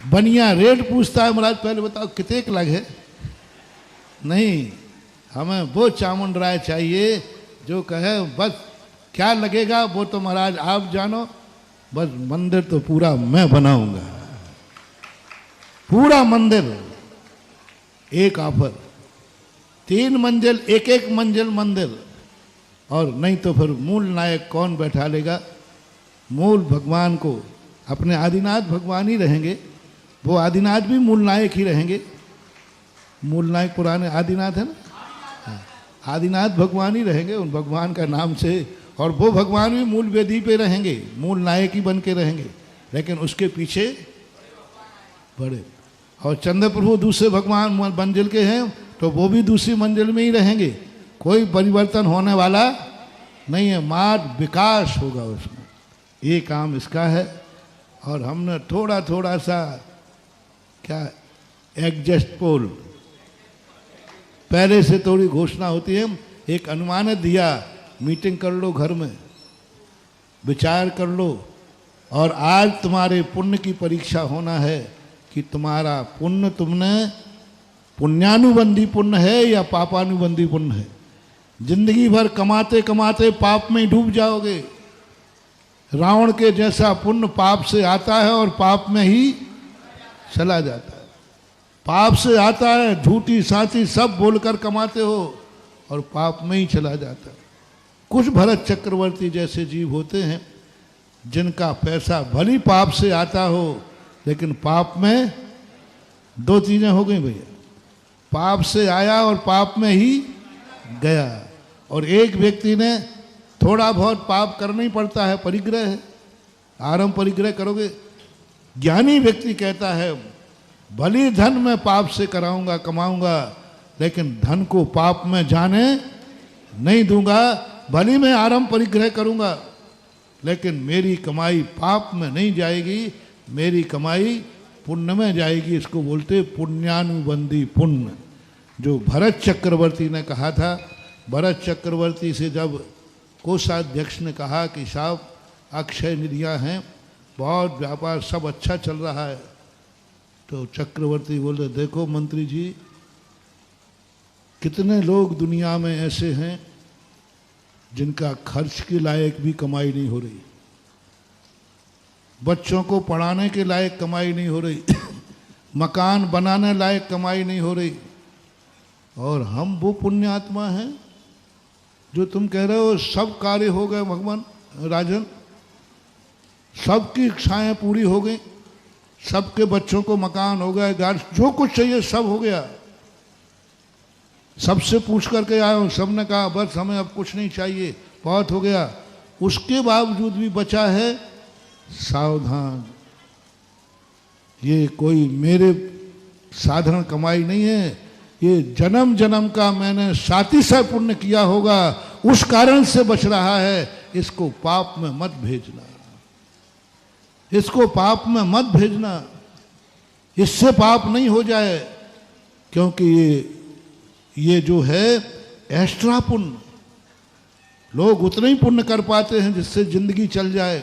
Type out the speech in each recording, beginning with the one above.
बनिया रेट पूछता है, महाराज पहले बताओ कितने लग है। नहीं, हमें वो चामुंड राय चाहिए जो कहे बस क्या लगेगा वो तो महाराज आप जानो, बस मंदिर तो पूरा मैं बनाऊंगा, पूरा मंदिर एक ऑफर, 3 मंजिल, एक मंजिल मंदिर। और नहीं तो फिर मूल नायक कौन बैठा लेगा? मूल भगवान को, अपने आदिनाथ भगवान ही रहेंगे, वो आदिनाथ भी मूल नायक ही रहेंगे। मूल नायक पुराने आदिनाथ है ना, आदिनाथ भगवान ही रहेंगे उन भगवान का नाम से। और वो भगवान भी मूल वेदी पे रहेंगे, मूल नायक ही बन के रहेंगे, लेकिन उसके पीछे बड़े। और चंद्र प्रभु दूसरे भगवान मंजिल के हैं तो वो भी दूसरी मंजिल में ही रहेंगे, कोई परिवर्तन होने वाला नहीं है, मात्र विकास होगा उसमें। ये काम इसका है। और हमने थोड़ा थोड़ा सा क्या एडजस्ट पोल, पहले से थोड़ी घोषणा होती है, एक अनुमानित दिया, मीटिंग कर लो, घर में विचार कर लो। और आज तुम्हारे पुण्य की परीक्षा होना है कि तुम्हारा पुण्य, तुमने पुण्यानुबंधी पुण्य है या पापानुबंधी पुण्य है। जिंदगी भर कमाते कमाते पाप में डूब जाओगे। रावण के जैसा पुण्य पाप से आता है और पाप में ही चला जाता है। पाप से आता है, झूठी साची सब बोलकर कमाते हो और पाप में ही चला जाता है। कुछ भरत चक्रवर्ती जैसे जीव होते हैं जिनका पैसा भली पाप से आता हो, लेकिन पाप में 2 चीजें हो गई भैया, पाप से आया और पाप में ही गया। और एक व्यक्ति ने थोड़ा बहुत पाप करना ही पड़ता है, परिग्रह है, आरंभ परिग्रह करोगे। ज्ञानी व्यक्ति कहता है भली धन मैं पाप से कराऊंगा, कमाऊंगा, लेकिन धन को पाप में जाने नहीं दूंगा। भली मैं आरंभ परिग्रह करूंगा, लेकिन मेरी कमाई पाप में नहीं जाएगी, मेरी कमाई पुण्य में जाएगी। इसको बोलते पुण्यानुबंधी पुण्य, जो भरत चक्रवर्ती ने कहा था। भरत चक्रवर्ती से जब कोषाध्यक्ष ने कहा कि साहब अक्षय निधियाँ हैं, बहुत व्यापार सब अच्छा चल रहा है, तो चक्रवर्ती बोले देखो मंत्री जी, कितने लोग दुनिया में ऐसे हैं जिनका खर्च के लायक भी कमाई नहीं हो रही, बच्चों को पढ़ाने के लायक कमाई नहीं हो रही, मकान बनाने लायक कमाई नहीं हो रही, और हम वो पुण्यात्मा हैं जो तुम कह रहे हो सब कार्य हो गए भगवान राजन, सबकी इच्छाएं पूरी हो गई, सबके बच्चों को मकान हो गए, घर, जो कुछ चाहिए सब हो गया। सबसे पूछ करके आया हूँ, सबने कहा बस हमें अब कुछ नहीं चाहिए, बहुत हो गया। उसके बावजूद भी बचा है सावधान, ये कोई मेरे साधारण कमाई नहीं है, ये जन्म जन्म का मैंने सातिशय पुण्य किया होगा, उस कारण से बच रहा है। इसको पाप में मत भेजना, इसको पाप में मत भेजना, इससे पाप नहीं हो जाए। क्योंकि ये जो है एक्स्ट्रा पुण्य, लोग उतना ही पुण्य कर पाते हैं जिससे जिंदगी चल जाए।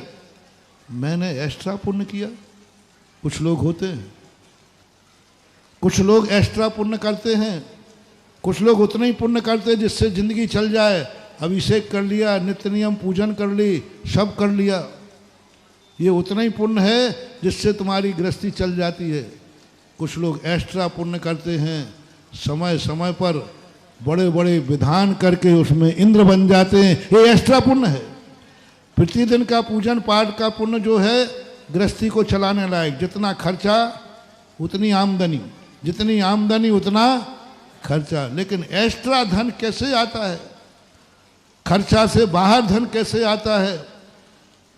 मैंने एक्स्ट्रा पुण्य किया, कुछ लोग होते हैं, कुछ लोग एक्स्ट्रा पुण्य करते हैं, कुछ लोग उतना ही पुण्य करते हैं जिससे जिंदगी चल जाए। अभिषेक कर लिया, नित्य नियम पूजन कर ली, सब कर लिया, ये उतना ही पुण्य है जिससे तुम्हारी गृहस्थी चल जाती है। कुछ लोग एक्स्ट्रा पुण्य करते हैं, समय समय पर बड़े बड़े विधान करके उसमें इंद्र बन जाते हैं, ये एक्स्ट्रा पुण्य है। प्रतिदिन का पूजन पाठ का पुण्य जो है गृहस्थी को चलाने लायक, जितना खर्चा उतनी आमदनी, जितनी आमदनी उतना खर्चा। लेकिन एक्स्ट्रा धन कैसे आता है, खर्चा से बाहर धन कैसे आता है?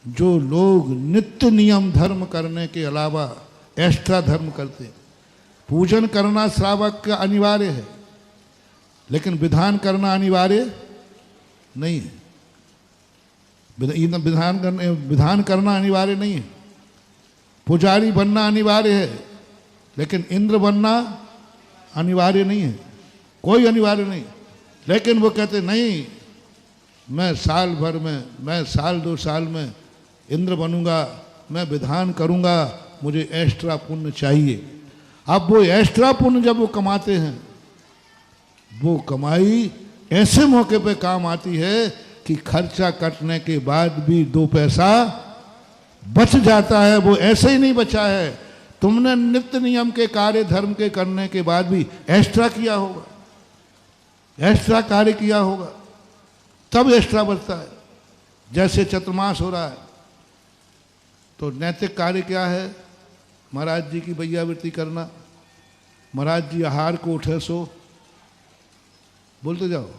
जो लोग नित्य नियम धर्म करने के अलावा एक्स्ट्रा धर्म करते हैं। पूजन करना श्रावक का अनिवार्य है, लेकिन विधान करना अनिवार्य नहीं है। विधान करना अनिवार्य नहीं है। पुजारी बनना अनिवार्य है, लेकिन इंद्र बनना अनिवार्य नहीं है, कोई अनिवार्य नहीं। लेकिन वो कहते नहीं, मैं साल भर में, मैं साल 2 साल में इंद्र बनूंगा, मैं विधान करूंगा, मुझे एक्स्ट्रा पुण्य चाहिए। अब वो एक्स्ट्रा पुण्य जब वो कमाते हैं, वो कमाई ऐसे मौके पे काम आती है कि खर्चा कटने के बाद भी 2 पैसा बच जाता है। वो ऐसे ही नहीं बचा है, तुमने नित्य नियम के कार्य धर्म के करने के बाद भी एक्स्ट्रा किया होगा, एक्स्ट्रा कार्य किया होगा, तब एक्स्ट्रा बचता है। जैसे चतुर्मास हो रहा है तो नैतिक कार्य क्या है? महाराज जी की भैयावृत्ति करना, महाराज जी आहार को उठे सो बोलते जाओ,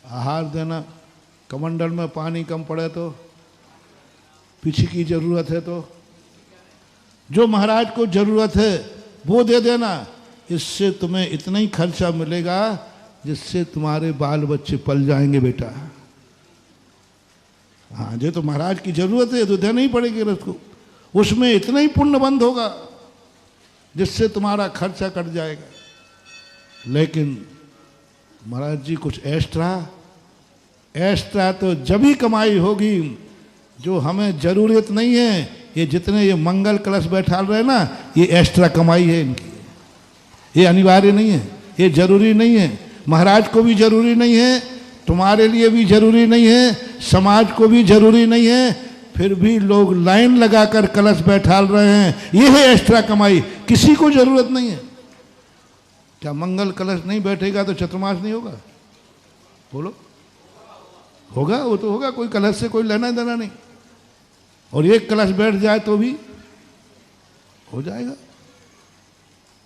आहार देना, कमंडल में पानी कम पड़े तो, पीछे की जरूरत है तो जो महाराज को जरूरत है वो दे देना। इससे तुम्हें इतना ही खर्चा मिलेगा जिससे तुम्हारे बाल बच्चे पल जाएंगे बेटा। हाँ, जो तो महाराज की जरूरत है तो देना ही पड़ेगी उसको, उसमें इतना ही पुण्य बंद होगा जिससे तुम्हारा खर्चा कट जाएगा। लेकिन महाराज जी कुछ एक्स्ट्रा तो जब ही कमाई होगी जो हमें जरूरत नहीं है। ये जितने ये मंगल कलश बैठा रहे ना, ये एक्स्ट्रा कमाई है इनकी, ये अनिवार्य नहीं है, ये जरूरी नहीं है। महाराज को भी जरूरी नहीं है, तुम्हारे लिए भी जरूरी नहीं है, समाज को भी जरूरी नहीं है, फिर भी लोग लाइन लगाकर कलश बैठा रहे हैं। ये है एक्स्ट्रा कमाई, किसी को जरूरत नहीं है। क्या मंगल कलश नहीं बैठेगा तो चतुर्मास नहीं होगा? बोलो, होगा? वो तो होगा, कोई कलश से कोई लेना देना नहीं। और एक कलश बैठ जाए तो भी हो जाएगा।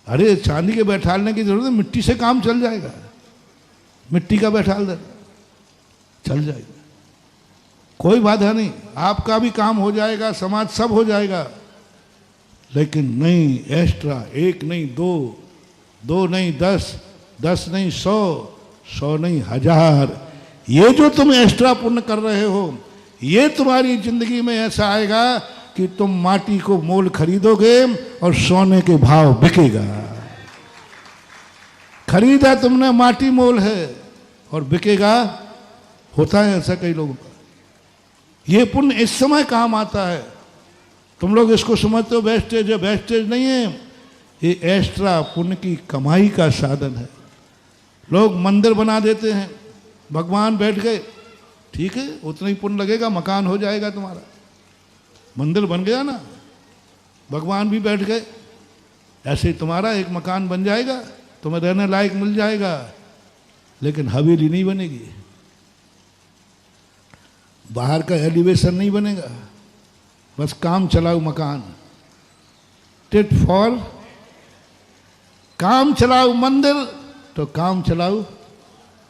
अरे चांदी के बैठालने की जरूरत है, मिट्टी से काम चल जाएगा, मिट्टी का बैठाल दे चल जाएगा, कोई बाधा नहीं, आपका भी काम हो जाएगा, समाज सब हो जाएगा। लेकिन नहीं, एक्स्ट्रा 1 नहीं 2 नहीं 10, 10 नहीं 100, 100 नहीं 1000। ये जो तुम एक्स्ट्रा पुण्य कर रहे हो, ये तुम्हारी जिंदगी में ऐसा आएगा कि तुम माटी को मोल खरीदोगे और सोने के भाव बिकेगा। खरीदा तुमने माटी मोल है और बिकेगा, होता है ऐसा कई लोगों का। ये पुण्य इस समय काम आता है। तुम लोग इसको समझते हो वेस्टेज है, वेस्टेज नहीं है, ये एक्स्ट्रा पुण्य की कमाई का साधन है। लोग मंदिर बना देते हैं, भगवान बैठ गए, ठीक है, उतना ही पुण्य लगेगा, मकान हो जाएगा तुम्हारा। मंदिर बन गया ना, भगवान भी बैठ गए, ऐसे ही तुम्हारा एक मकान बन जाएगा, तुम्हें रहने लायक मिल जाएगा, लेकिन हवेली नहीं बनेगी, बाहर का एलिवेशन नहीं बनेगा, बस काम चलाऊ मकान, टिट फॉर काम चलाऊ मंदिर तो काम चलाऊ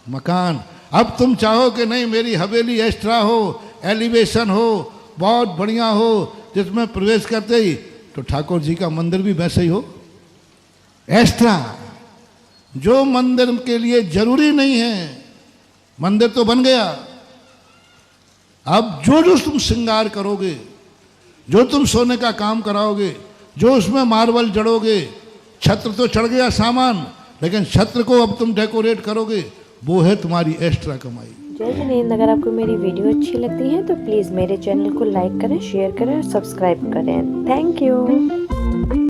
मकान। अब तुम चाहो कि नहीं मेरी हवेली एक्स्ट्रा हो, एलिवेशन हो, बहुत बढ़िया हो, जिसमें प्रवेश करते ही तो ठाकुर जी का मंदिर भी वैसे ही हो एक्स्ट्रा। जो मंदिर के लिए जरूरी नहीं है, मंदिर तो बन गया, अब जो जो तुम श्रृंगार करोगे, जो तुम सोने का काम कराओगे, जो उसमें मार्बल जड़ोगे, छत्र तो चढ़ गया सामान, लेकिन छत्र को अब तुम डेकोरेट करोगे, वो है तुम्हारी एक्स्ट्रा कमाई। जय जिनेंद्र। अगर आपको मेरी वीडियो अच्छी लगती है तो प्लीज़ मेरे चैनल को लाइक करें, शेयर करें और सब्सक्राइब करें। Thank you.